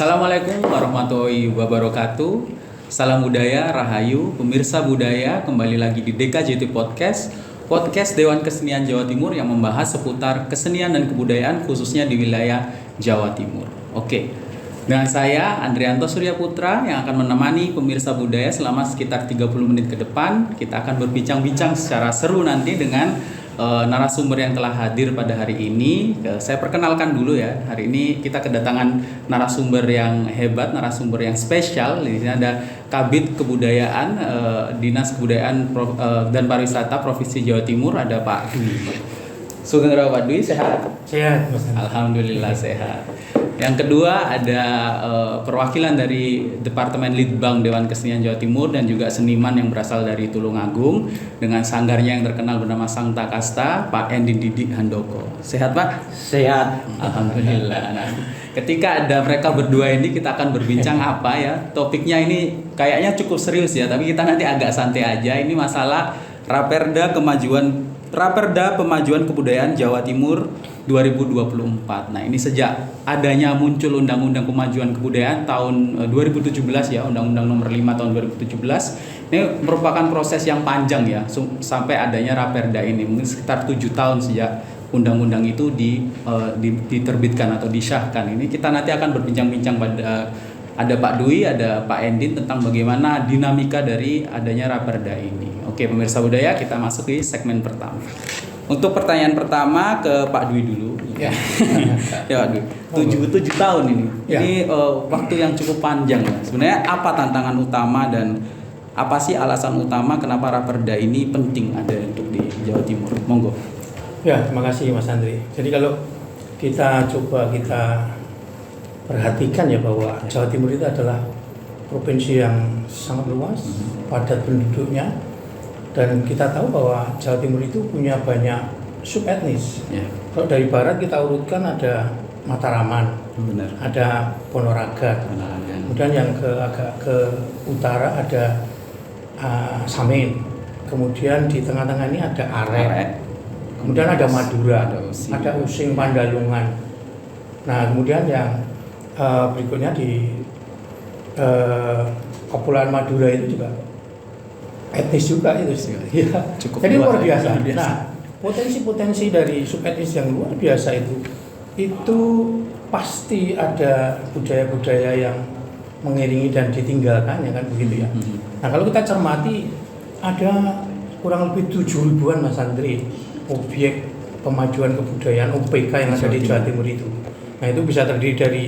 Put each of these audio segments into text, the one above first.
Assalamualaikum warahmatullahi wabarakatuh. Salam budaya, rahayu, pemirsa budaya, kembali lagi di DKJT Podcast, podcast Dewan Kesenian Jawa Timur yang membahas seputar kesenian dan kebudayaan khususnya di wilayah Jawa Timur. Oke, dengan saya Andrianto Surya Putra yang akan menemani pemirsa budaya selama sekitar 30 menit ke depan. Kita akan berbincang-bincang secara seru nanti dengan narasumber yang telah hadir pada hari ini. Saya perkenalkan dulu ya. Hari ini kita kedatangan narasumber yang hebat, narasumber yang spesial. Di sini ada Kabid Kebudayaan Dinas Kebudayaan dan Pariwisata Provinsi Jawa Timur, ada Pak Dwi. Sugeng Rawa Pak Dwi, sehat? Sehat, Mas. Alhamdulillah sehat. Yang kedua ada perwakilan dari Departemen Litbang Dewan Kesenian Jawa Timur dan juga seniman yang berasal dari Tulungagung dengan sanggarnya yang terkenal bernama Sang Takasta, Pak Endin Didik Handoko. Sehat Pak? Sehat. Alhamdulillah. Nah, ketika ada mereka berdua ini kita akan berbincang apa ya? Topiknya ini kayaknya cukup serius ya, tapi kita nanti agak santai aja. Ini masalah Raperda Pemajuan Kebudayaan Jawa Timur 2024. Nah, ini sejak adanya muncul Undang-Undang Pemajuan Kebudayaan tahun 2017 ya, Undang-Undang Nomor 5 tahun 2017. Ini merupakan proses yang panjang ya, sampai adanya Raperda ini. Mungkin sekitar 7 tahun sejak undang-undang itu diterbitkan atau disahkan. Ini kita nanti akan berbincang-bincang pada ada Pak Dwi, ada Pak Endin tentang bagaimana dinamika dari adanya Raperda ini. Oke, pemirsa budaya, kita masuk di segmen pertama. Untuk pertanyaan pertama ke Pak Dwi dulu. Ya. Ya Pak Dwi. 7 tahun ini. Ya. Ini waktu yang cukup panjang ya. Sebenarnya apa tantangan utama dan apa sih alasan utama kenapa Raperda ini penting ada untuk di Jawa Timur? Monggo. Ya, terima kasih Mas Andri. Jadi kalau kita perhatikan ya bahwa Jawa Timur itu adalah provinsi yang sangat luas, padat penduduknya, dan kita tahu bahwa Jawa Timur itu punya banyak subetnis. Ya. Kalau dari barat kita urutkan ada Mataraman, Benar. ada Ponorogo, kemudian yang agak ke utara ada Samin, kemudian di tengah-tengah ini ada Arek. Kemudian ada Madura, ada Using, Pandalungan. Nah, kemudian yang berikutnya di Kepulauan Madura itu juga etnis juga itu sih. Ya. Jadi luar biasa. Nah, potensi-potensi dari subetnis yang luar biasa itu pasti ada budaya-budaya yang mengiringi dan ditinggalkan ya kan begitu ya. Nah, kalau kita cermati ada kurang lebih 7.000-an Mas Andri objek pemajuan kebudayaan OPK yang ada di Jawa Timur itu. Nah, itu bisa terdiri dari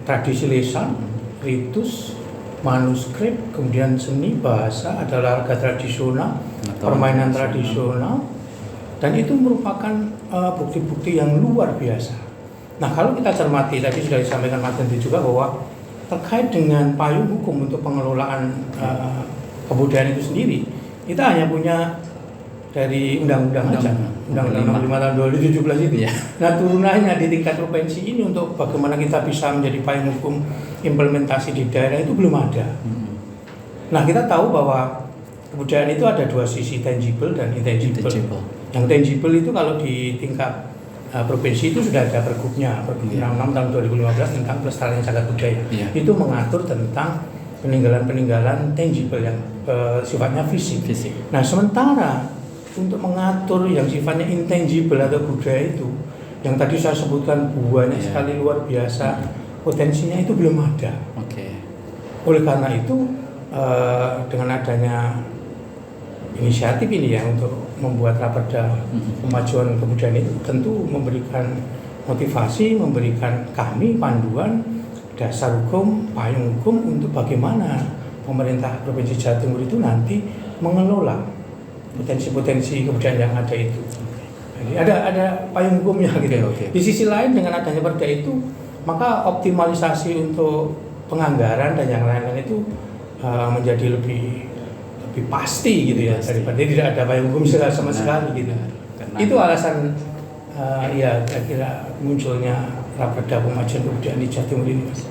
tradisi lisan, ritus, manuskrip, kemudian seni, bahasa, ada olahraga tradisional, permainan tradisional, dan itu merupakan bukti-bukti yang luar biasa. Nah, kalau kita cermati, tadi sudah disampaikan Mas Dendi juga bahwa terkait dengan payung hukum untuk pengelolaan kebudayaan itu sendiri, kita hanya punya dari undang-undang aja, Undang-Undang Nomor 5 tahun 2017 itu. Yeah. Nah, turunannya di tingkat provinsi ini untuk bagaimana kita bisa menjadi payung hukum implementasi di daerah itu belum ada. Nah, kita tahu bahwa kebudayaan itu ada dua sisi, tangible dan intangible. Yang tangible itu kalau di tingkat provinsi itu sudah ada pergubnya, Pergub 66 tahun 2015 tentang pelestarian cagar budaya. Yeah. Itu mengatur tentang peninggalan-peninggalan tangible yang sifatnya fisik. Nah, sementara untuk mengatur yang sifatnya intangible atau budaya itu, yang tadi saya sebutkan banyak sekali luar biasa, potensinya itu belum ada. Oleh karena itu, dengan adanya inisiatif ini ya untuk membuat Raperda Pemajuan Kebudayaan itu tentu memberikan motivasi, memberikan kami panduan, dasar hukum, payung hukum untuk bagaimana pemerintah Provinsi Jawa Timur itu nanti mengelola potensi-potensi kebudayaan yang ada itu. Jadi ada payung hukumnya gitu. Di sisi lain dengan adanya perda itu, maka optimalisasi untuk penganggaran dan yang lain-lain itu menjadi lebih pasti gitu ya, daripada tidak ada payung hukum sama sekali gitu. Itu alasan ya kira-kira munculnya Raperda Pemajuan Kebudayaan di Jawa Timur ini, Mas.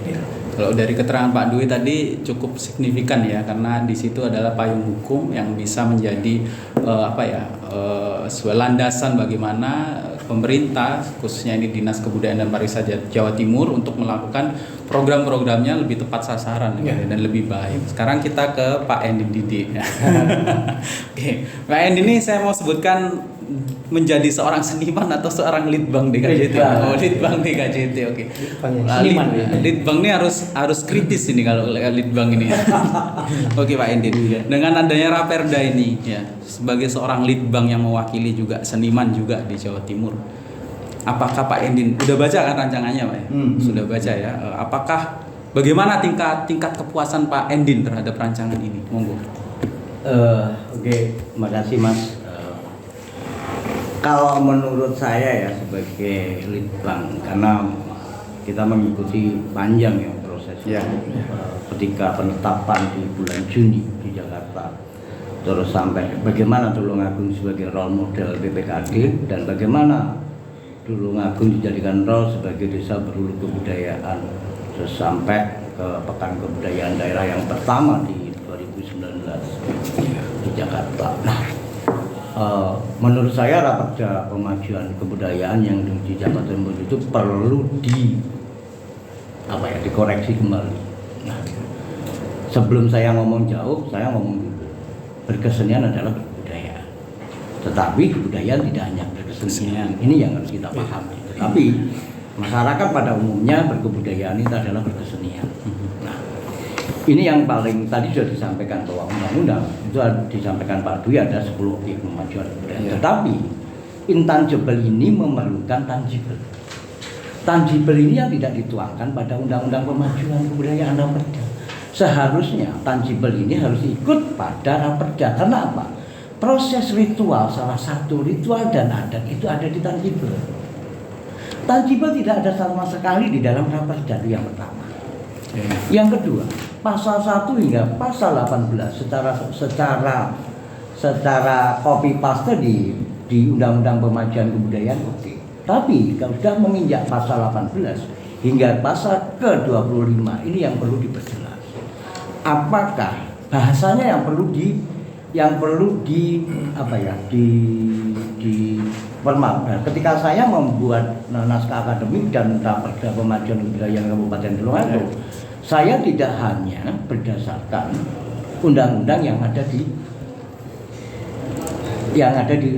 Ya. Kalau dari keterangan Pak Dwi tadi cukup signifikan ya, karena di situ adalah payung hukum yang bisa menjadi sebuah landasan bagaimana pemerintah, khususnya ini Dinas Kebudayaan dan Pariwisata Jawa Timur untuk melakukan program-programnya lebih tepat sasaran dan lebih baik. Sekarang kita ke Pak Endin Didi. Oke, Pak Endin ini saya mau sebutkan menjadi seorang seniman atau seorang litbang DKJT. Oh, litbang DKJT. Oke. Seniman. Litbang ini harus kritis ini kalau litbang ini. Oke, Pak Endin. Dengan adanya Raperda ini ya, sebagai seorang litbang yang mewakili juga seniman juga di Jawa Timur. Apakah Pak Endin udah baca kan rancangannya, Pak? Sudah baca ya. Apakah bagaimana tingkat kepuasan Pak Endin terhadap rancangan ini? Monggo. Oke, terima kasih Mas. Kalau menurut saya ya sebagai litbang, karena kita mengikuti panjang ya prosesnya, ketika penetapan di bulan Juni di Jakarta, terus sampai bagaimana Tulungagung sebagai role model BPKD dan bagaimana Tulungagung dijadikan role sebagai desa berhulu kebudayaan, terus sampai ke Pekan Kebudayaan Daerah yang pertama di 2019 di Jakarta. Menurut saya Raperda Pemajuan Kebudayaan yang di Jawa Timur itu perlu dikoreksi kembali. Nah, sebelum saya ngomong jauh, saya ngomong dulu. Berkesenian adalah berbudaya. Tetapi kebudayaan tidak hanya berkesenian. Ini yang harus kita pahami. Tetapi masyarakat pada umumnya berkebudayaan itu adalah berkesenian. Nah, ini yang paling tadi sudah disampaikan bahwa undang-undang itu disampaikan Pak Dwi ada 10 objek pemajuan kebudayaan. Tetapi intangible ini memerlukan tangible. Tangible ini yang tidak dituangkan pada undang-undang pemajuan kebudayaan Raperda. Seharusnya tangible ini harus ikut pada Raperda. Karena apa? Proses ritual, salah satu ritual dan adat itu ada di tangible. Tangible tidak ada sama sekali di dalam Raperda, itu yang pertama. Yang kedua, pasal 1 hingga pasal 18 secara copy paste di Undang-Undang Pemajuan Kebudayaan oke. Tapi kalau sudah menginjak pasal 18 hingga pasal ke-25 ini yang perlu diperjelas. Apakah bahasanya yang perlu ketika saya membuat naskah akademik dan Raperda Pemajuan Kebudayaan Kabupaten Tulungagung, saya tidak hanya berdasarkan undang-undang yang ada di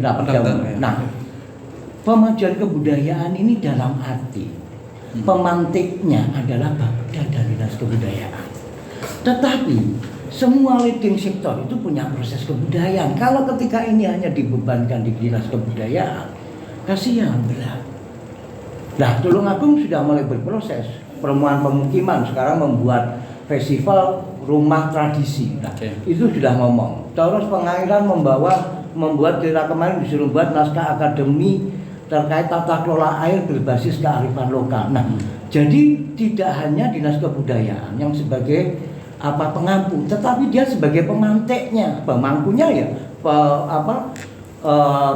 Raperda. Nah, pemajuan kebudayaan ini dalam arti pemantiknya adalah Bapeda dan Dinas Kebudayaan. Tetapi semua leading sektor itu punya proses kebudayaan. Kalau ketika ini hanya dibebankan di Dinas Kebudayaan, kasihan berat. Nah, Tulungagung sudah mulai berproses. Perumahan pemukiman sekarang membuat festival rumah tradisi. Nah, itu sudah ngomong. Terus Pengairan membuat daerah kemarin disuruh buat naskah akademi terkait tata kelola air berbasis kearifan lokal. Nah, jadi tidak hanya Dinas Kebudayaan yang sebagai pengampu, tetapi dia sebagai pemantiknya, pemangkunya ya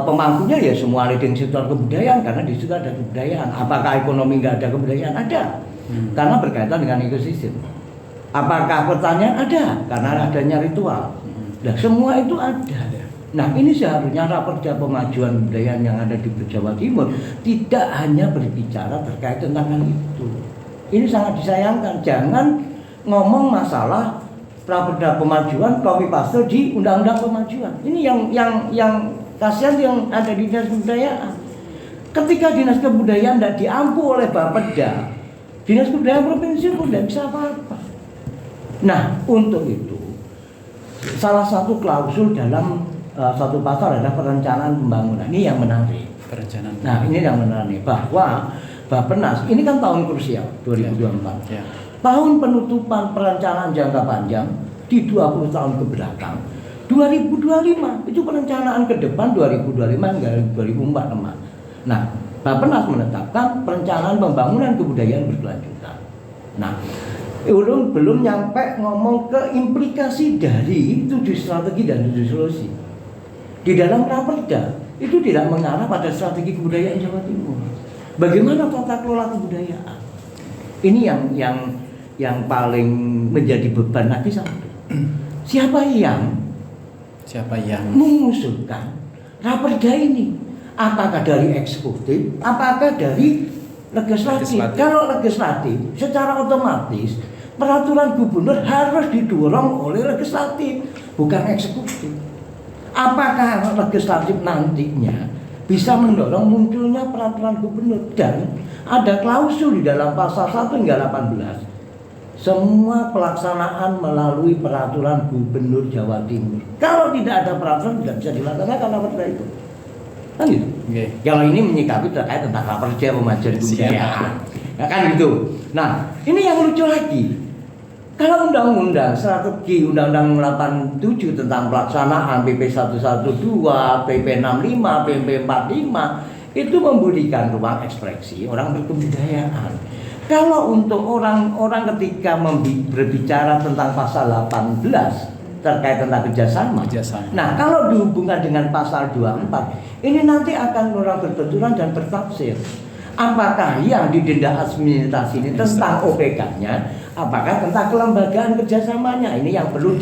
pemangkunya ya semua leading sektor kebudayaan, karena di situ ada kebudayaan. Apakah ekonomi nggak ada kebudayaan? Ada, karena berkaitan dengan ekosistem. Apakah pertanian? Ada, karena adanya ritual. Nah, semua itu ada. Nah, ini seharusnya Raperda Pemajuan Kebudayaan yang ada di Jawa Timur tidak hanya berbicara terkait tentang hal itu. Ini sangat disayangkan. Jangan ngomong masalah Raperda Pemajuan copy paste di Undang-Undang Pemajuan. Ini yang kasihan yang ada di Dinas Kebudayaan. Ketika Dinas Kebudayaan tidak diampu oleh Bapeda, Dinas Kebudayaan Provinsi pun tidak bisa apa-apa. Nah, untuk itu salah satu klausul dalam satu pasal adalah perencanaan pembangunan. Ini yang menarik. Perencanaan. Nah, ini yang menarik bahwa Bappenas ini kan tahun krusial 2024. Ya. Tahun penutupan perencanaan jangka panjang di 20 tahun ke belakang. 2025 itu perencanaan ke depan 2025 hingga 2045. Nah, Bappenas menetapkan perencanaan pembangunan kebudayaan berkelanjutan. Nah, belum nyampe ngomong ke implikasi dari 7 strategi dan 7 solusi. Di dalam Raperda itu tidak mengarah pada strategi kebudayaan Jawa Timur. Bagaimana tata kelola kebudayaan? Ini yang paling menjadi beban lagi satu. Siapa yang mengusulkan Raperda ini? apakah dari eksekutif, apakah dari legislatif. Kalau legislatif, secara otomatis peraturan gubernur harus didorong oleh legislatif, bukan eksekutif. Apakah legislatif nantinya bisa mendorong munculnya peraturan gubernur? Dan ada klausul di dalam pasal 1 hingga 18. Semua pelaksanaan melalui peraturan gubernur Jawa Timur. Kalau tidak ada peraturan tidak bisa dilaksanakan apa itu. Kan gitu. Okay. Kalau ini menyikapi terkait tentang Raperda Pemajuan Kebudayaan. Ya kan gitu. Nah, ini yang lucu lagi. Kalau undang-undang strategi Undang-Undang 87 tentang pelaksanaan PP 112, PP 65, PP 45 itu memberikan ruang ekspresi orang berkebudayaan. Kalau untuk orang-orang ketika berbicara tentang pasal 18 terkait tentang kerjasama. Nah, kalau dihubungkan dengan pasal 24, ini nanti akan orang berbenturan dan bertafsir. Apakah yang didenda administrasi ini tentang OPK-nya, apakah tentang kelembagaan kerjasamanya? Ini yang perlu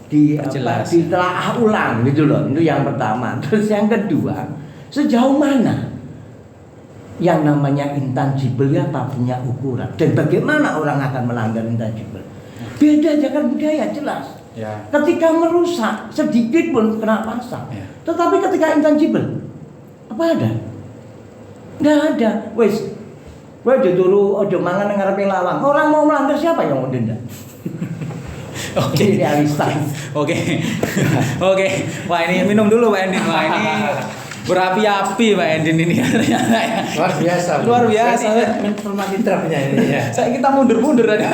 ditelaah ulang gitu loh. Itu yang pertama. Terus yang kedua, sejauh mana yang namanya intangible ya tak punya ukuran, dan bagaimana orang akan melanggar intangible? Beda cagar budaya jelas. Ya. Ketika merusak sedikit pun kena pasal. Ya. Tetapi ketika intangible, apa ada? Nggak ada. Wes, dituru ojo mangan nang ngarepe lawang. Orang mau melanggar siapa yang mau denda? Oke. Oke. Wah, ini minum dulu Pak Endin. Wah, ini berapi-api Pak Endin ini ternyata ya. Luar biasa. Informasi draftnya ini ya. Kita mundur-mundur tadi.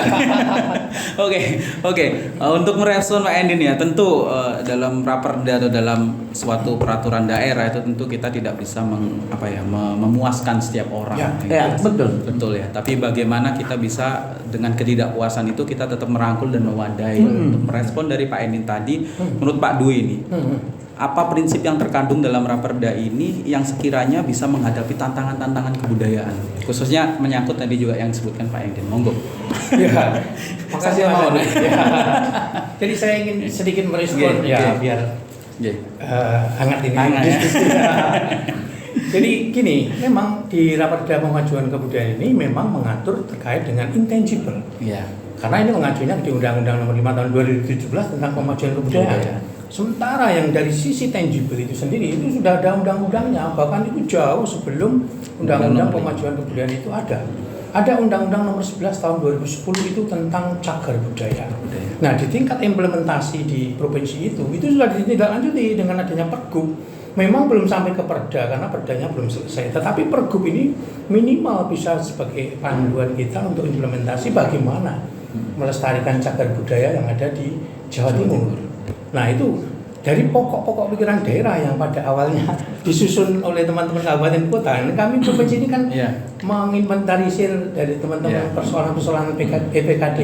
Oke. Untuk merespon Pak Endin ya, tentu dalam raperda atau dalam suatu peraturan daerah itu tentu kita tidak bisa memuaskan setiap orang. Ya, betul ya. Tapi bagaimana kita bisa dengan ketidakpuasan itu kita tetap merangkul dan mewadai. Untuk merespon dari Pak Endin tadi, menurut Pak Dwi ini. Apa prinsip yang terkandung dalam raperda ini yang sekiranya bisa menghadapi tantangan-tantangan kebudayaan, khususnya menyangkut tadi juga yang disebutkan Pak Endin. Monggo. Ya, makasih Mas. Jadi saya ingin sedikit merespon biar hangat ini. Jadi gini, memang di Raperda Pemajuan Kebudayaan ini memang mengatur terkait dengan intangible. Iya. Karena ini mengacunya di Undang-Undang Nomor 5 Tahun 2017 tentang Pemajuan Kebudayaan. Sementara yang dari sisi tangible itu sendiri itu sudah ada undang-undangnya, bahkan itu jauh sebelum Undang-Undang Pemajuan Kebudayaan itu ada. Ada Undang-Undang Nomor 11 Tahun 2010 itu tentang cagar budaya. Nah, di tingkat implementasi di provinsi itu sudah ditindaklanjuti dengan adanya Pergub. Memang belum sampai ke Perda karena Perdanya belum selesai. Tetapi Pergub ini minimal bisa sebagai panduan kita untuk implementasi bagaimana melestarikan cagar budaya yang ada di Jawa Timur. Nah, itu dari pokok-pokok pikiran daerah yang pada awalnya disusun oleh teman-teman kabupaten kota. Kami provinsi ini kan menginventarisir dari teman-teman persoalan-persoalan PPKD.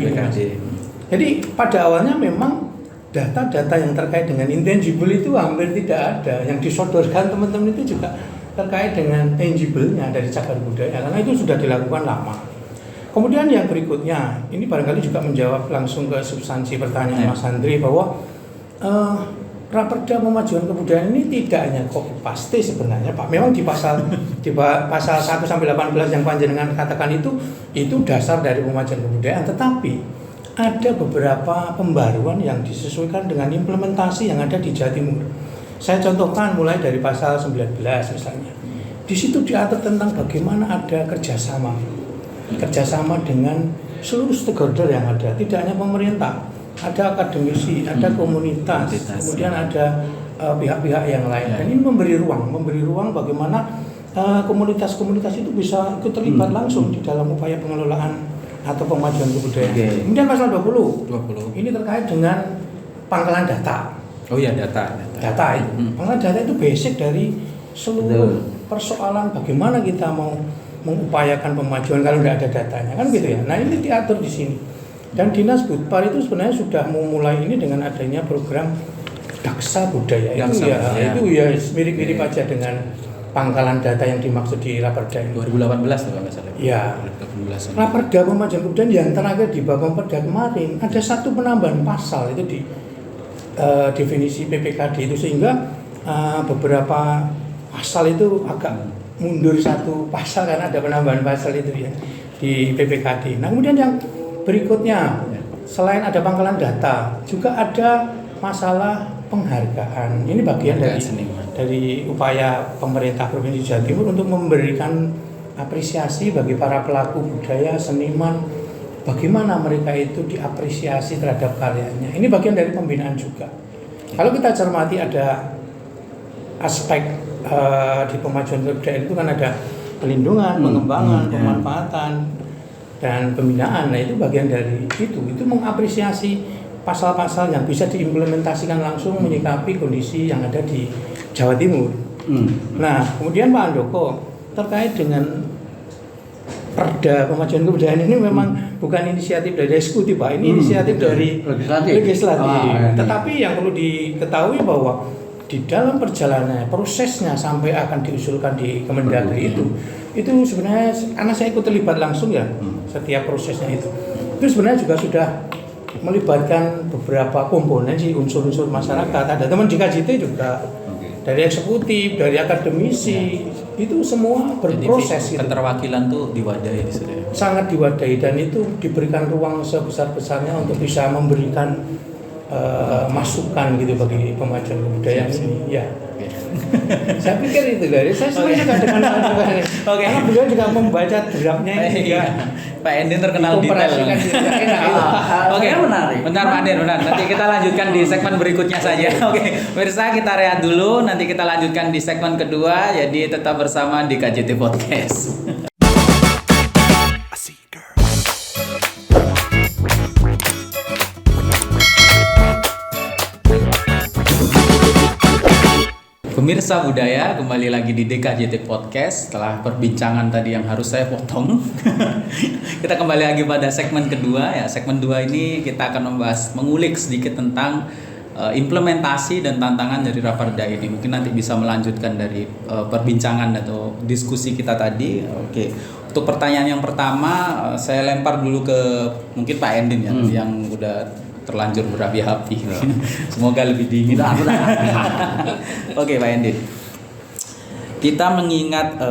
Jadi pada awalnya memang data-data yang terkait dengan intangible itu hampir tidak ada. Yang disodorkan teman-teman itu juga terkait dengan tangible-nya dari cagar budaya, karena itu sudah dilakukan lama. Kemudian yang berikutnya, ini barangkali juga menjawab langsung ke substansi pertanyaan Mas Andri, bahwa Raperda Pemajuan Kebudayaan ini tidak hanya copy paste sebenarnya Pak. Memang di pasal 1 sampai 18 yang panjenengan katakan itu dasar dari pemajuan kebudayaan, tetapi ada beberapa pembaruan yang disesuaikan dengan implementasi yang ada di Jawa Timur. Saya contohkan mulai dari pasal 19 misalnya. Di situ diatur tentang bagaimana ada kerjasama dengan seluruh stakeholder yang ada, tidak hanya pemerintah. Ada akademisi, ada komunitas, kemudian ada pihak-pihak yang lain. Dan ini memberi ruang bagaimana komunitas-komunitas itu bisa ikut terlibat langsung di dalam upaya pengelolaan atau pemajuan kebudayaan. Kemudian pasal 20 ini terkait dengan pangkalan data. Oh iya, data. Pangkalan data itu basic dari seluruh persoalan bagaimana kita mau mengupayakan pemajuan kalau tidak ada datanya, kan gitu ya. Nah, ini diatur di sini. Dan Dinas Budpar itu sebenarnya sudah memulai ini dengan adanya program Daksa Budaya. Itu ya mirip-mirip aja dengan pangkalan data yang dimaksud di Raperda ini. 2018 tuh kalau nggak salah. Ya. Raperda Pemajuan Kebudayaan yang terakhir di Babang Perda kemarin ada satu penambahan pasal itu di definisi PPKD itu, sehingga beberapa pasal itu agak mundur satu pasal karena ada penambahan pasal itu ya di PPKD. Nah kemudian yang berikutnya selain ada pangkalan data juga ada masalah penghargaan. Ini bagian dari upaya pemerintah Provinsi Jawa Timur untuk memberikan apresiasi bagi para pelaku budaya, seniman, bagaimana mereka itu diapresiasi terhadap karyanya. Ini bagian dari pembinaan juga. Kalau kita cermati ada aspek di pemajuan kebudayaan itu kan ada pelindungan, pengembangan, pemanfaatan, dan pembinaan. Nah itu bagian dari itu mengapresiasi pasal-pasal yang bisa diimplementasikan langsung menyikapi kondisi yang ada di Jawa Timur. Nah kemudian Pak Handoko terkait dengan Perda Pemajuan Kebudayaan ini memang bukan inisiatif dari eksekutif Pak, ini inisiatif dari legislatif. Tetapi yang perlu diketahui bahwa di dalam perjalanannya, prosesnya sampai akan diusulkan di Kemendagri itu sebenarnya karena saya ikut terlibat langsung ya setiap prosesnya itu sebenarnya juga sudah melibatkan beberapa komponen sih, unsur-unsur masyarakat. Ada teman di KJT juga, dari eksekutif, dari akademisi, itu semua berproses. Jadi, keterwakilan tuh diwadahi di sini. Sangat diwadahi dan itu diberikan ruang sebesar-besarnya untuk bisa memberikan masukan gitu bagi pemajuan kebudayaan ini. Ya. Saya pikir itu dari saya sebenarnya dengan karena beliau juga membaca draftnya ini ya. Pak Endin terkenal detail. Oke, menarik. Bentar Pak Endin, bentar. Nanti kita lanjutkan di segmen berikutnya saja. Oke, pemirsa kita rehat dulu. Nanti kita lanjutkan di segmen kedua. Jadi tetap bersama di KJT Podcast. Pemirsa budaya, kembali lagi di DKJT Podcast. Setelah perbincangan tadi yang harus saya potong, kita kembali lagi pada segmen kedua ya. Segmen 2 ini kita akan mengulik sedikit tentang implementasi dan tantangan dari Raperda ini. Mungkin nanti bisa melanjutkan dari perbincangan atau diskusi kita tadi. Oke. Untuk pertanyaan yang pertama, saya lempar dulu ke mungkin Pak Endin ya, yang udah terlanjur berapi-api. Semoga lebih dingin. Oke, Pak Endin. Kita mengingat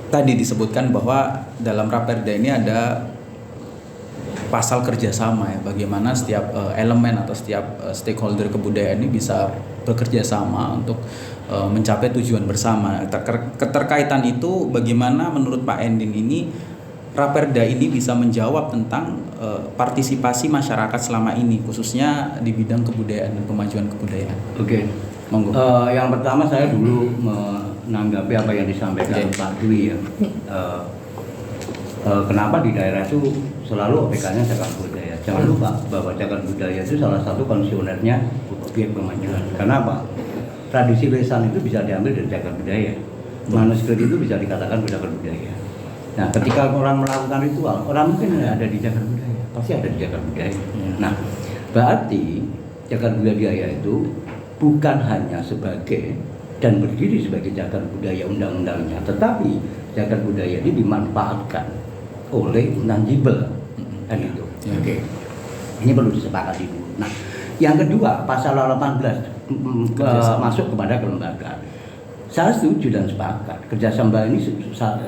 tadi disebutkan bahwa dalam Raperda ini ada pasal kerjasama ya. Bagaimana setiap elemen atau setiap stakeholder kebudayaan ini bisa bekerja sama untuk mencapai tujuan bersama. Keterkaitan itu bagaimana menurut Pak Endin ini Raperda ini bisa menjawab tentang partisipasi masyarakat selama ini, khususnya di bidang kebudayaan dan kemajuan kebudayaan. Oke, monggo. Yang pertama saya dulu menanggapi apa yang disampaikan Pak Dwi ya. Kenapa di daerah itu selalu OPK-nya cagar budaya? Jangan lupa bahwa cagar budaya itu salah satu konstitusinya objek kemajuan. Kenapa? Tradisi lisan itu bisa diambil dari cagar budaya. Manuskrip itu bisa dikatakan cagar budaya. Nah, ketika orang melakukan ritual, orang mungkin ada di cagar budaya, pasti ada di cagar budaya. Nah, berarti cagar budaya itu bukan hanya sebagai dan berdiri sebagai cagar budaya undang-undangnya, tetapi cagar budaya ini dimanfaatkan oleh non-jibel, kan itu. Oke. Ini perlu disepakati dulu. Nah, yang kedua, pasal 18 masuk kepada kelembagaan. Saya setuju dan sepakat kerjasama ini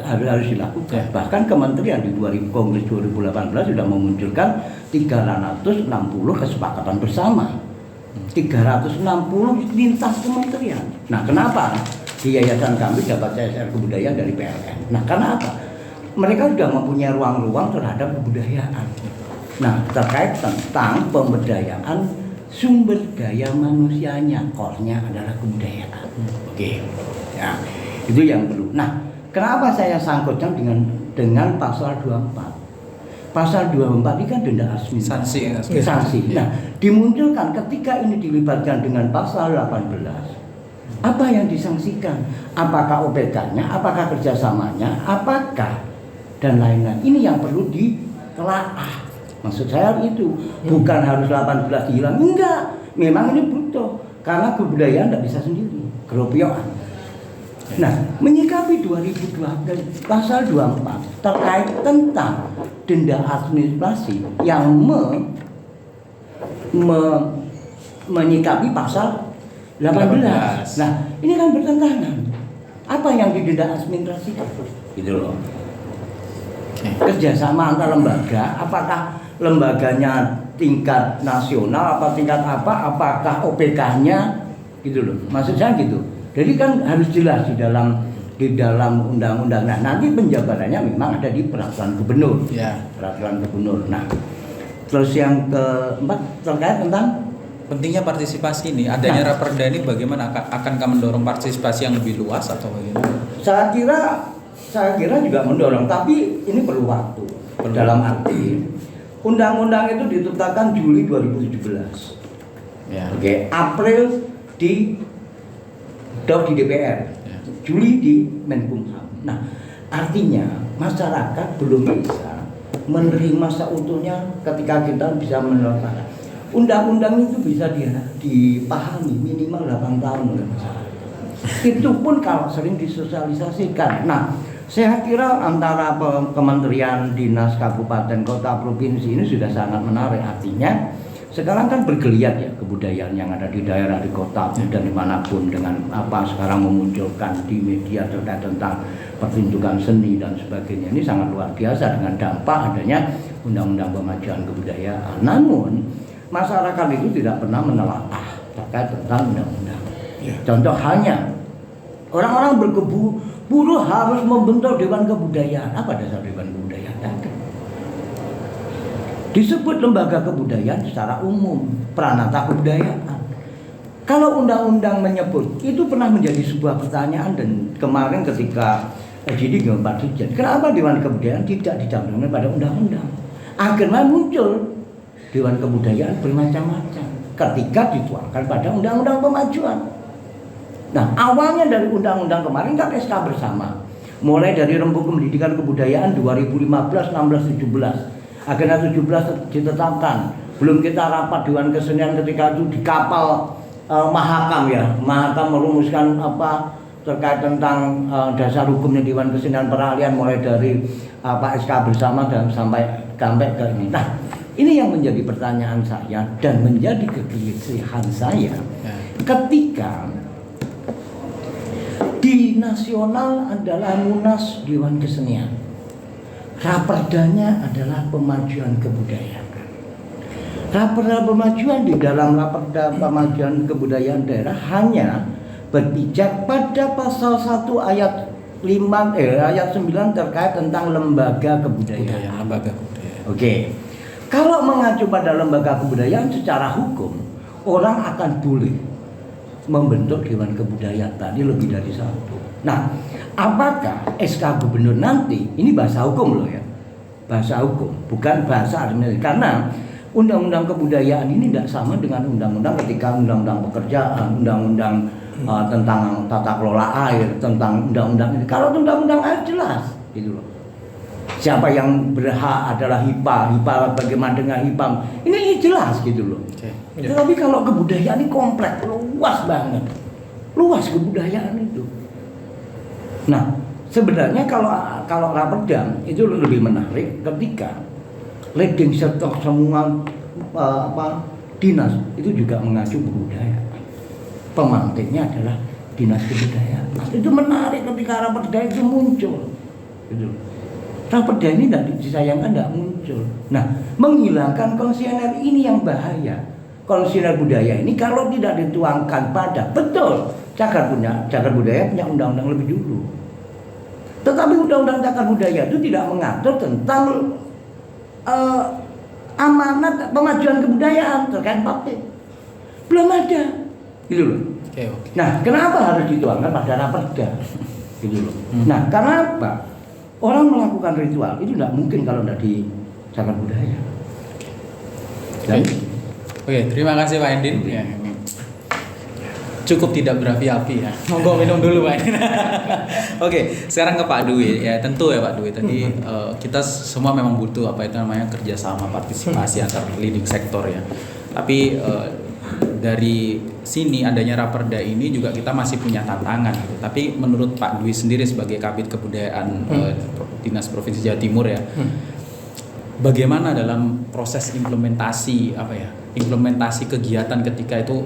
harus dilakukan. Bahkan kementerian di Kongres 2018 sudah memunculkan 360 kesepakatan bersama. 360 lintas kementerian. Nah, kenapa di yayasan kami dapat CSR kebudayaan dari PLN? Nah, karena apa? Mereka sudah mempunyai ruang-ruang terhadap kebudayaan. Nah, terkait tentang pemberdayaan sumber daya manusianya, core-nya adalah kebudayaan. Oke. Ya, itu yang perlu. Nah, kenapa saya sangkutkan dengan pasal 24? Pasal 24 ini kan denda administrasi. Sanksi. Nah, dimunculkan ketika ini dilibatkan dengan pasal 18. Apa yang disangsikan? Apakah OPK-nya, apakah kerjasamanya, apakah dan lain-lain. Ini yang perlu ditelaah. Maksud saya itu bukan harus 18 hilang, enggak. Memang ini butuh karena kebudayaan tidak bisa sendiri, keropiokan. Nah, menyikapi 2012 pasal 24 terkait tentang denda administrasi yang menyikapi pasal 18. Nah, ini kan bertentangan. Apa yang didenda administrasi? Gitu loh. Kerjasama antar lembaga, apakah lembaganya tingkat nasional, apa tingkat apa, apakah OPK-nya, gitu loh. Maksud saya gitu. Jadi kan harus jelas di dalam undang-undang. Nah, nanti penjabarannya memang ada di peraturan gubernur. Ya. Peraturan gubernur. Nah, terus yang keempat terkait tentang pentingnya partisipasi ini. Adanya Raperda ini bagaimana? Akankah mendorong partisipasi yang lebih luas atau bagaimana? Saya kira juga mendorong, tapi ini perlu waktu. Dalam arti undang-undang itu ditetapkan Juli 2017. Ya. Oke, April di DPR. Ya. Juli di Menkumham. Nah, artinya masyarakat belum bisa menerima seutuhnya ketika kita bisa menerapkan. Undang-undang itu bisa dipahami minimal 8 tahun oleh masyarakat. Itu pun kalau sering disosialisasikan. Nah, saya kira antara kementerian, dinas, kabupaten, kota, provinsi ini sudah sangat menarik. Artinya sekarang kan bergeliat ya kebudayaan yang ada di daerah, di kota dan dimanapun, dengan apa sekarang memunculkan di media terkait tentang pertunjukan seni dan sebagainya. Ini sangat luar biasa dengan dampak adanya undang-undang pemajuan kebudayaan. Namun masyarakat itu tidak pernah menelaah terkait tentang undang-undang. Ya. Contoh hanya orang-orang buruh harus membentuk Dewan Kebudayaan. Apa dasar Dewan Kebudayaan? Disebut lembaga kebudayaan secara umum, Pranata Kebudayaan. Kalau undang-undang menyebut, itu pernah menjadi sebuah pertanyaan. Dan kemarin ketika jadi Pak Dirjen, kenapa Dewan Kebudayaan tidak dicantumkan pada undang-undang? Akhirnya muncul Dewan Kebudayaan bermacam-macam ketika dituangkan pada undang-undang pemajuan. Nah, awalnya dari undang-undang kemarin kan SK bersama, mulai dari Rembuk Pendidikan Kebudayaan 2015, 16, 17. Akhirnya 17 ditetapkan. Belum kita rapat Dewan Kesenian ketika itu di kapal Mahakam ya. Mahakam merumuskan apa terkait tentang dasar hukumnya Dewan Kesenian Peralihan, mulai dari SK bersama dan sampai ke ini. Nah, ini yang menjadi pertanyaan saya dan menjadi kegelisahan saya ketika di nasional adalah Munas Dewan Kesenian, Raperdanya adalah pemajuan kebudayaan. Raperda pemajuan di dalam Raperda pemajuan kebudayaan daerah hanya berpijak pada pasal 1 ayat 9 terkait tentang lembaga kebudayaan. Lembaga kebudayaan. Oke. Kalau mengacu pada lembaga kebudayaan secara hukum, orang akan boleh membentuk Dewan Kebudayaan tadi lebih dari satu. Nah, apakah SK Gubernur nanti, ini bahasa hukum loh ya, bahasa hukum, bukan bahasa administrasi. Karena undang-undang kebudayaan ini tidak sama dengan undang-undang ketika undang-undang pekerjaan, undang-undang tentang tata kelola air, tentang undang-undang ini. Kalau undang-undang air jelas, gitu loh. Siapa yang berhak adalah HIPA bagaimana dengan HIPA, ini jelas gitu loh. Tetapi kalau kebudayaan ini kompleks, luas banget, luas kebudayaan itu. Nah, sebenarnya kalau Raperda itu lebih menarik ketika leading sector semua dinas itu juga mengacu kebudayaan. Pemantiknya adalah dinas kebudayaan. Itu menarik ketika Raperda itu muncul. Gitu. Raperda ini disayangkan tidak muncul. Nah, menghilangkan konsesioner ini yang bahaya. Konsesioner budaya ini kalau tidak dituangkan pada betul cagar budaya punya undang-undang lebih dulu. Tetapi undang-undang cagar budaya itu tidak mengatur tentang amanat pemajuan kebudayaan terkait publik. Belum ada, gitu loh. Okay. Nah, kenapa harus dituangkan pada Raperda? Gitu loh. Nah, karena apa? Orang melakukan ritual itu tidak mungkin kalau tidak di cagar budaya. Oke, terima kasih Pak Endin. Ya. Cukup tidak berapi-api ya. Monggo minum dulu Pak Endin. Oke, sekarang ke Pak Dwi ya. Tentu ya Pak Dwi. Tadi kita semua memang butuh apa itu namanya kerjasama, partisipasi antar leading sektor ya. Tapi dari sini adanya Raperda ini juga kita masih punya tantangan gitu. Tapi menurut Pak Dwi sendiri sebagai Kabid Kebudayaan Dinas Provinsi Jawa Timur ya, bagaimana dalam proses implementasi implementasi kegiatan ketika itu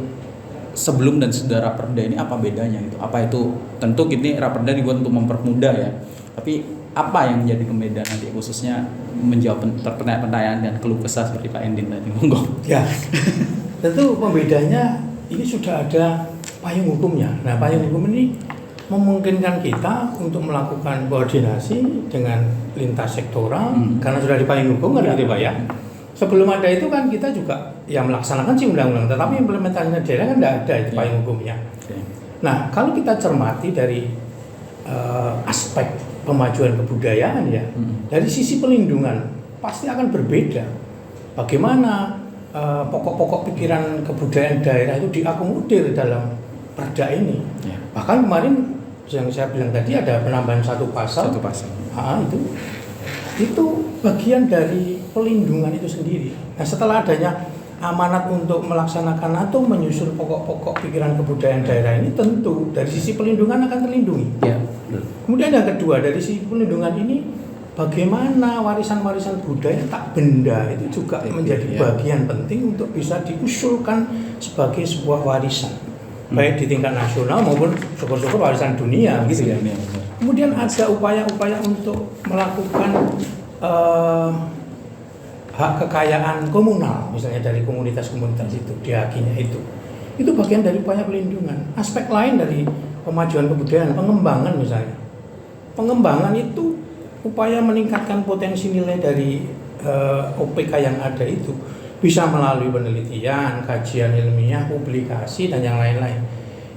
sebelum dan sesudah Raperda ini apa bedanya gitu? Apa itu, tentu ini Raperda dibuat untuk mempermudah ya, tapi apa yang menjadi pembeda nanti khususnya menjawab pertanyaan-pertanyaan dan keluh kesah seperti Pak Endin tadi, monggo. Ya, tentu pembedanya ini sudah ada payung hukumnya. Nah, payung hukum ini memungkinkan kita untuk melakukan koordinasi dengan lintas sektoral karena sudah di payung hukum kan gitu Pak ya. Sebelum ada itu kan kita juga yang melaksanakan sih undang-undang, tetapi implementasinya daerah kan tidak ada itu payung hukumnya. Nah, kalau kita cermati dari aspek pemajuan kebudayaan ya, dari sisi pelindungan pasti akan berbeda. Bagaimana pokok-pokok pikiran kebudayaan daerah itu diakomodir dalam perda ini. Bahkan kemarin yang saya bilang tadi ada penambahan satu pasal. Itu bagian dari pelindungan itu sendiri. Nah, setelah adanya amanat untuk melaksanakan atau menyusun pokok-pokok pikiran kebudayaan daerah ini, tentu dari sisi pelindungan akan terlindungi. Ya. Kemudian yang kedua, dari sisi pelindungan ini bagaimana warisan-warisan budaya tak benda itu juga menjadi bagian penting untuk bisa diusulkan sebagai sebuah warisan, baik di tingkat nasional maupun syukur-syukur warisan dunia gitu ya. Kemudian ada upaya-upaya untuk melakukan hak kekayaan komunal, misalnya dari komunitas-komunitas itu, diakinya itu bagian dari upaya pelindungan. Aspek lain dari pemajuan kebudayaan, pengembangan misalnya, pengembangan itu upaya meningkatkan potensi nilai dari OPK yang ada itu bisa melalui penelitian, kajian ilmiah, publikasi dan yang lain-lain.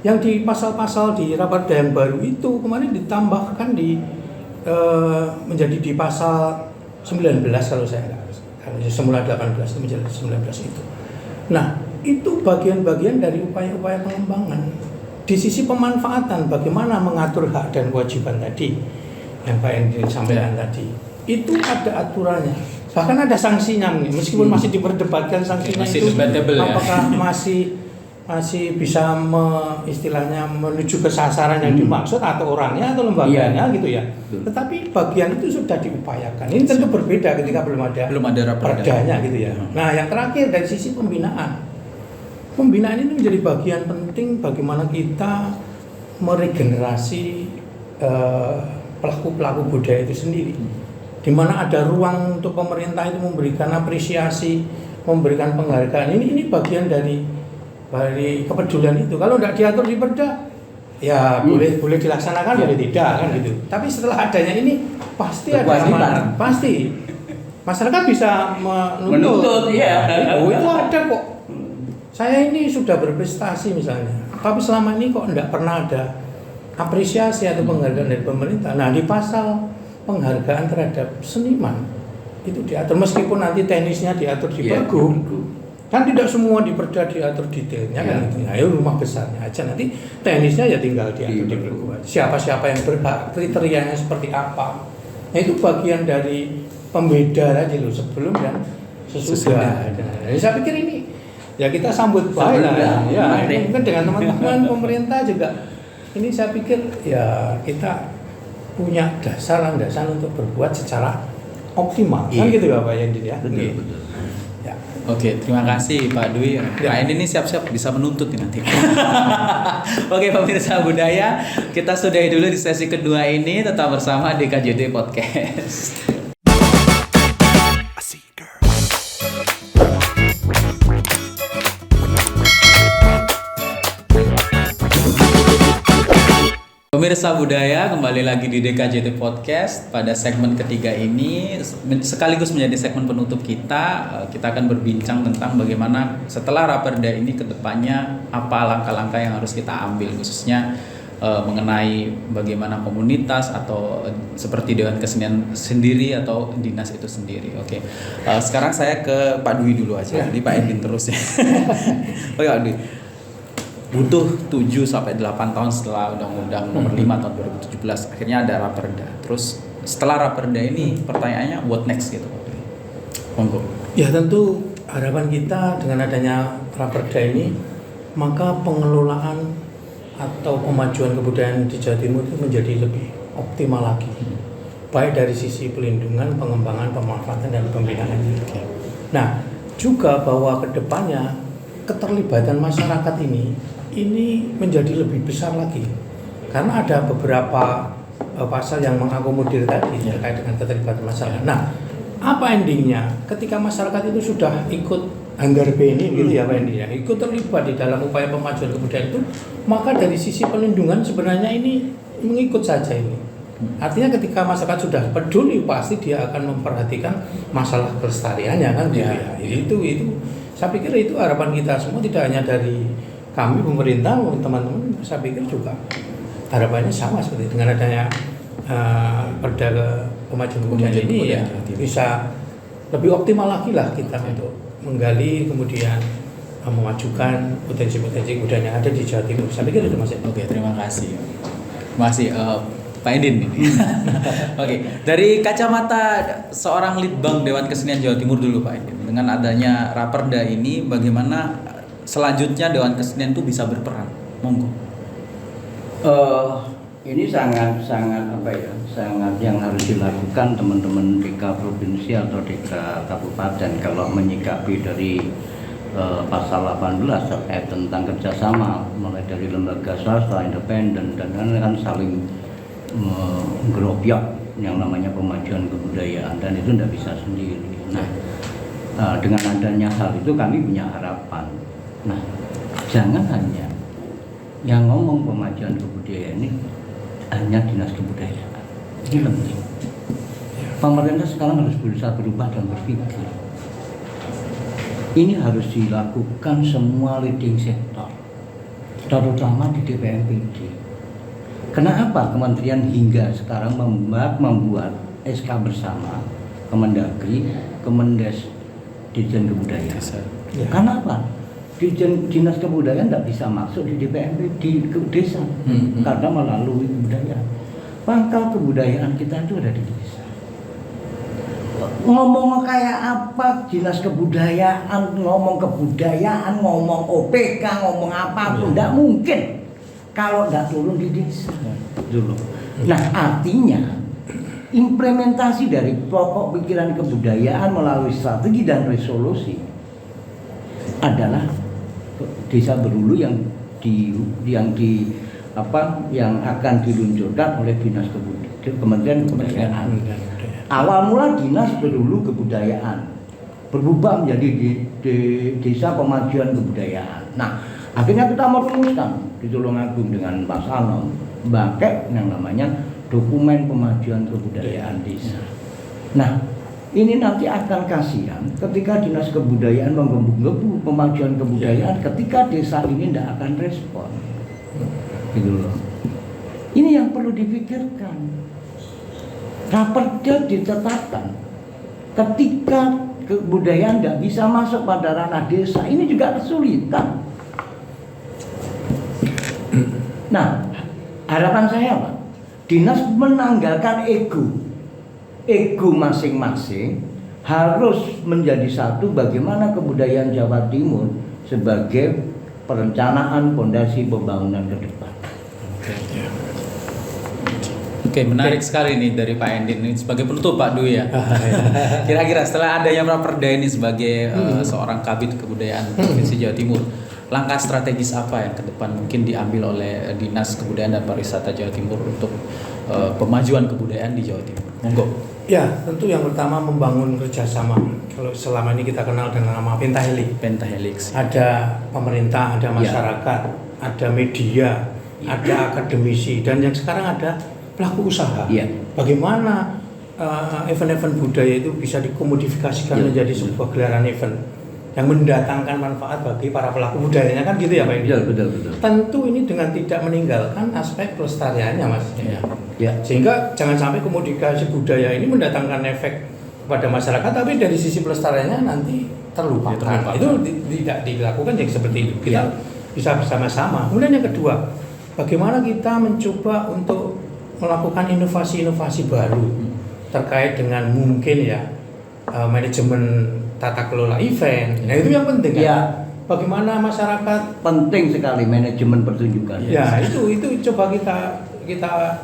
Yang di pasal-pasal di Raperda yang baru itu kemarin ditambahkan menjadi di pasal 19 kalau semula 18 itu menjadi 19 itu. Nah, itu bagian-bagian dari upaya-upaya pengembangan. Di sisi pemanfaatan, bagaimana mengatur hak dan kewajiban tadi yang Pak Endin sampaikan tadi, itu ada aturannya. Bahkan ada sanksinya, meskipun masih diperdebatkan sanksinya itu apakah masih bisa istilahnya menuju ke sasaran yang dimaksud atau orangnya atau lembaganya gitu ya. Tetapi bagian itu sudah diupayakan. Ini tentu berbeda ketika belum ada perdanya gitu ya. Nah, yang terakhir dari sisi pembinaan. Pembinaan ini menjadi bagian penting bagaimana kita meregenerasi pelaku-pelaku budaya itu sendiri. Di mana ada ruang untuk pemerintah itu memberikan apresiasi, memberikan penghargaan. Ini bagian dari kepedulian itu. Kalau tidak diatur di perda, ya boleh dilaksanakan, boleh tidak kan gitu. Tapi setelah adanya ini pasti ada amanat, pasti masyarakat bisa menuntut. Ya. Oh, itu ada kok. Saya ini sudah berprestasi misalnya, tapi selama ini kok tidak pernah ada apresiasi atau penghargaan dari pemerintah. Nah, di pasal penghargaan terhadap seniman itu diatur, meskipun nanti teknisnya diatur di Pergub. Kan tidak semua di perda diatur detailnya kan gitu. Nah, rumah besarnya aja, nanti teknisnya ya tinggal diatur di Pergub. Siapa yang berhak, kriterianya seperti apa. Nah, itu bagian dari pembeda aja loh, sebelum dan sesudah. Nah, saya pikir ini ya kita sambut baik lah. Ya, mungkin dengan teman-teman pemerintah juga. Ini saya pikir ya kita punya landasan untuk berbuat secara optimal. Kan gitu ya Pak Yandin ya. Betul. Ya. Oke, terima kasih Pak Dwi. Pak Endin ini siap-siap bisa menuntut nih nanti. Oke, pemirsa budaya, kita sudahi dulu di sesi kedua ini. Tetap bersama DKJT Podcast. Pemirsa budaya, kembali lagi di DKJT Podcast. Pada segmen ketiga ini sekaligus menjadi segmen penutup kita akan berbincang tentang bagaimana setelah Raperda ini ke depannya apa langkah-langkah yang harus kita ambil, khususnya mengenai bagaimana komunitas atau seperti Dewan Kesenian sendiri atau dinas itu sendiri. Oke. Sekarang saya ke Pak Dwi dulu aja. Jadi Pak Endin terus ya. Oke, Pak Dwi. Butuh 7-8 tahun setelah Undang-Undang Nomor 5 tahun 2017 akhirnya ada Raperda. Terus setelah Raperda ini pertanyaannya what next gitu Pak? Monggo. Ya tentu harapan kita dengan adanya Raperda ini maka pengelolaan atau pemajuan kebudayaan di Jawa Timur itu menjadi lebih optimal lagi. Baik dari sisi pelindungan, pengembangan, pemanfaatan dan pembinaan. Nah, juga bahwa ke depannya keterlibatan masyarakat ini menjadi lebih besar lagi karena ada beberapa pasal yang mengakomodir tadi terkait dengan keterlibatan masyarakat. Nah, apa endingnya? Ketika masyarakat itu sudah ikut anggarbe ini, gitu ya Pak Endingnya, ikut terlibat di dalam upaya pemajuan kebudayaan itu, maka dari sisi pelindungan sebenarnya ini mengikut saja ini. Artinya ketika masyarakat sudah peduli, pasti dia akan memperhatikan masalah kelestariannya kan, gitu ya. Itu saya pikir itu harapan kita semua, tidak hanya dari kami pemerintah, teman-teman, saya pikir juga harapannya sama seperti dengan adanya perda pemajuan kebudayaan ini ya bisa lebih optimal lagi lah kita untuk menggali kemudian memajukan potensi-potensi kebudayaan yang ada di Jawa Timur. Saya pikir itu Mas. Oke, terima kasih. Masih Pak Endin ini. Oke, dari kacamata seorang litbang Dewan Kesenian Jawa Timur dulu Pak Endin. Dengan adanya Raperda ini, bagaimana selanjutnya Dewan Kesenian itu bisa berperan? Monggo. Ini sangat yang harus dilakukan teman-teman DK provinsi atau DK kabupaten kalau menyikapi dari pasal 18 terkait tentang kerjasama mulai dari lembaga swasta independen dan kan saling menggerobyok yang namanya pemajuan kebudayaan dan itu tidak bisa sendiri. Nah, dengan adanya hal itu kami punya harapan. Nah, jangan hanya yang ngomong pemajuan kebudayaan ini hanya dinas kebudayaan. Ini penting. Pemerintah sekarang harus berusaha berubah dan berpikir. Ini harus dilakukan semua leading sektor, terutama di DPMPD. Kenapa kementerian hingga sekarang membuat SK bersama Kemendagri, Kemendes, Dirjen Kebudayaan? Ya. Karena apa? Dinas kebudayaan tidak bisa masuk di DPMP di desa karena melalui kebudayaan. Pangkal kebudayaan kita itu ada di desa. Ngomong kayak apa dinas kebudayaan, ngomong kebudayaan, ngomong OPK, ngomong apapun tidak mungkin kalau tidak turun di desa dulu. Nah, artinya implementasi dari pokok pikiran kebudayaan melalui strategi dan resolusi adalah desa berhulu yang akan diluncurkan oleh dinas Kementerian Kebudayaan. Awal mula dinas berhulu kebudayaan berubah menjadi di desa pemajuan kebudayaan. Nah, akhirnya kita merumuskan di Tulungagung dengan Pak Sanom pakai yang namanya dokumen pemajuan kebudayaan desa. Nah, ini nanti akan kasihan ketika dinas kebudayaan menggebu-gebu pemajuan kebudayaan ketika desa ini tidak akan respon, gitu loh. Ini yang perlu dipikirkan. Raperda ditetapkan ketika kebudayaan tidak bisa masuk pada ranah desa, ini juga kesulitan. Nah, harapan saya Pak, dinas menanggalkan ego masing-masing, harus menjadi satu bagaimana kebudayaan Jawa Timur sebagai perencanaan fondasi pembangunan ke depan. Oke, menarik sekali nih dari Pak Endin ini sebagai penutup Pak Dwi ya. Kira-kira setelah adanya Raperda ini sebagai seorang kabid kebudayaan Provinsi Jawa Timur, langkah strategis apa yang ke depan mungkin diambil oleh Dinas Kebudayaan dan Pariwisata Jawa Timur untuk pemajuan kebudayaan di Jawa Timur? Monggo. Ya, tentu yang pertama membangun kerjasama. Kalau selama ini kita kenal dengan nama Pentahelix. Ada pemerintah, ada masyarakat, ada media, ada akademisi, dan yang sekarang ada pelaku usaha. Bagaimana event-event budaya itu bisa dikomodifikasikan menjadi sebuah gelaran event yang mendatangkan manfaat bagi para pelaku budayanya, kan gitu ya Pak? Betul. Tentu ini dengan tidak meninggalkan aspek pelestariannya Mas. Sehingga jangan sampai komodifikasi budaya ini mendatangkan efek kepada masyarakat, tapi dari sisi pelestariannya nanti terlupakan. Itu tidak dilakukan yang seperti itu. Kita bisa bersama-sama. Kemudian yang kedua, bagaimana kita mencoba untuk melakukan inovasi-inovasi baru terkait dengan mungkin manajemen tata kelola event. Nah, itu yang penting kan. Bagaimana masyarakat, penting sekali manajemen pertunjukan. Ya, itu coba kita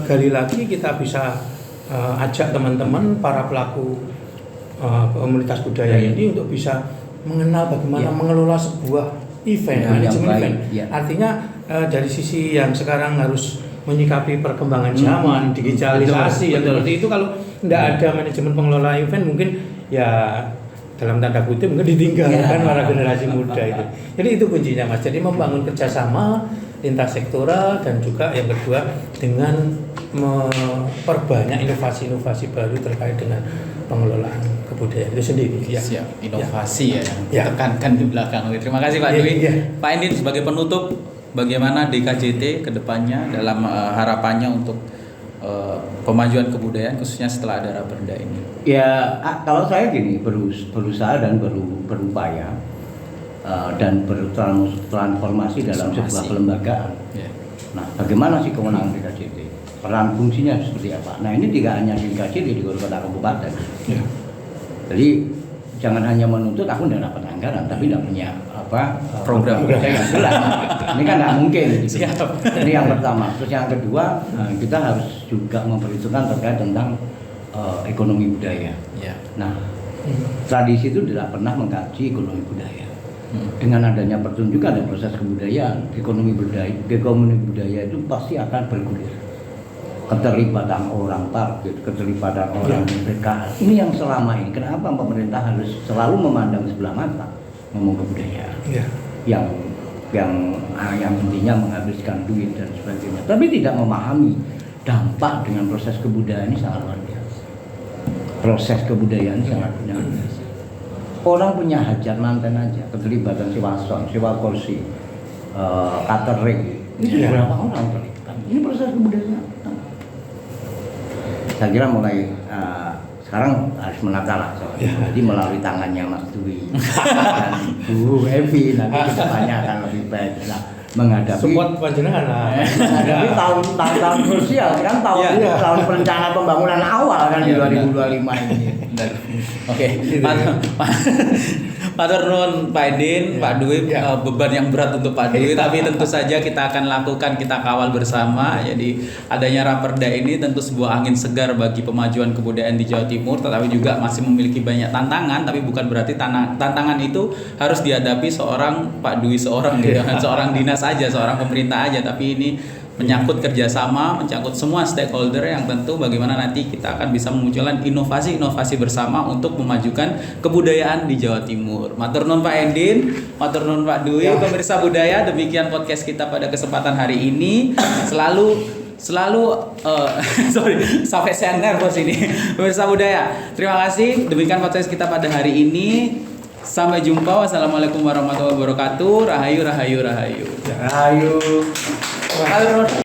gali lagi, kita bisa ajak teman-teman para pelaku komunitas budaya ini untuk bisa mengenal bagaimana Ya. mengelola sebuah event, Ya, manajemen yang baik, event. ya. Artinya dari sisi yang sekarang harus menyikapi perkembangan zaman, digitalisasi, betul, yang betul. seperti itu, kalau tidak ada manajemen pengelola event mungkin ya dalam tanda kutip mungkin ditinggalkan para generasi muda itu. Jadi itu kuncinya Mas. Jadi membangun kerjasama lintas sektoral dan juga yang kedua dengan memperbanyak inovasi-inovasi baru terkait dengan pengelolaan kebudayaan itu sendiri. Ya. Siap, inovasi ya yang Ya. ditekankan di belakang. Terima kasih Pak Ya, Dwi. ya. Pak Endin sebagai penutup, bagaimana DKJT ke depannya dalam harapannya untuk pemajuan kebudayaan khususnya setelah ada Raperda ini? Ya, kalau saya gini, berusaha dan berupaya dan bertransformasi dalam sebuah kelembagaan. Ya. Nah, bagaimana sih kewenangan DKJT? Peran fungsinya seperti apa? Nah, ini tidak hanya di DKJT, di kota kabupaten. Ya. Jadi jangan hanya menuntut aku tidak dapat anggaran, tapi tidak punya Program. saya nggak jelas. Ini kan nggak mungkin. Gitu. Siap. Ini yang pertama. Terus yang kedua, kita harus juga memperhitungkan terkait tentang ekonomi budaya. Ya. Nah, tradisi itu tidak pernah mengkaji ekonomi budaya. Dengan adanya pertunjukan dan proses kebudayaan, ekonomi budaya itu pasti akan bergulir. Keterlibatan orang target, keterlibatan orang PKL. Ini yang selama ini kenapa pemerintah harus selalu memandang sebelah mata ngomong kebudayaan. Ya. Yang intinya menghabiskan duit dan sebagainya, tapi tidak memahami dampak dengan proses kebudayaan ini sangat luar biasa. Proses kebudayaan ini sangat luar biasa. Orang punya hajat manten aja, keterlibatan sewa sound, sewa kursi, catering, ini berapa orang terlibat? Ini proses kebudayaan. Saya kira mulai sekarang harus menata lah, jadi melalui tangannya Mas Dwi dan Bu Evi nanti kedepannya akan lebih baik menghadapi Support panjenengan lah. menghadapi tahun krusial kan tahun perencanaan pembangunan awal kan di 2025 ini. Oke, Pak Turnon, Pak Endin, Pak Dwi, beban yang berat untuk Pak Dwi, tapi tentu saja kita akan lakukan, kita kawal bersama. Jadi adanya Raperda ini tentu sebuah angin segar bagi pemajuan kebudayaan di Jawa Timur, tetapi juga masih memiliki banyak tantangan, tapi bukan berarti tantangan itu harus dihadapi seorang Pak Dwi seorang gitu, seorang dinas aja, seorang pemerintah aja, tapi ini menyangkut kerjasama, menyangkut semua stakeholder yang tentu bagaimana nanti kita akan bisa memunculkan inovasi-inovasi bersama untuk memajukan kebudayaan di Jawa Timur. Matur nuwun Pak Endin, matur nuwun Pak Dwi, pemirsa budaya, demikian podcast kita pada kesempatan hari ini. Selalu sorry, sampai saya nervous ini. Pemirsa budaya, terima kasih. Demikian podcast kita pada hari ini. Sampai jumpa. Wassalamualaikum warahmatullahi wabarakatuh. Rahayu, rahayu, rahayu. Ayo.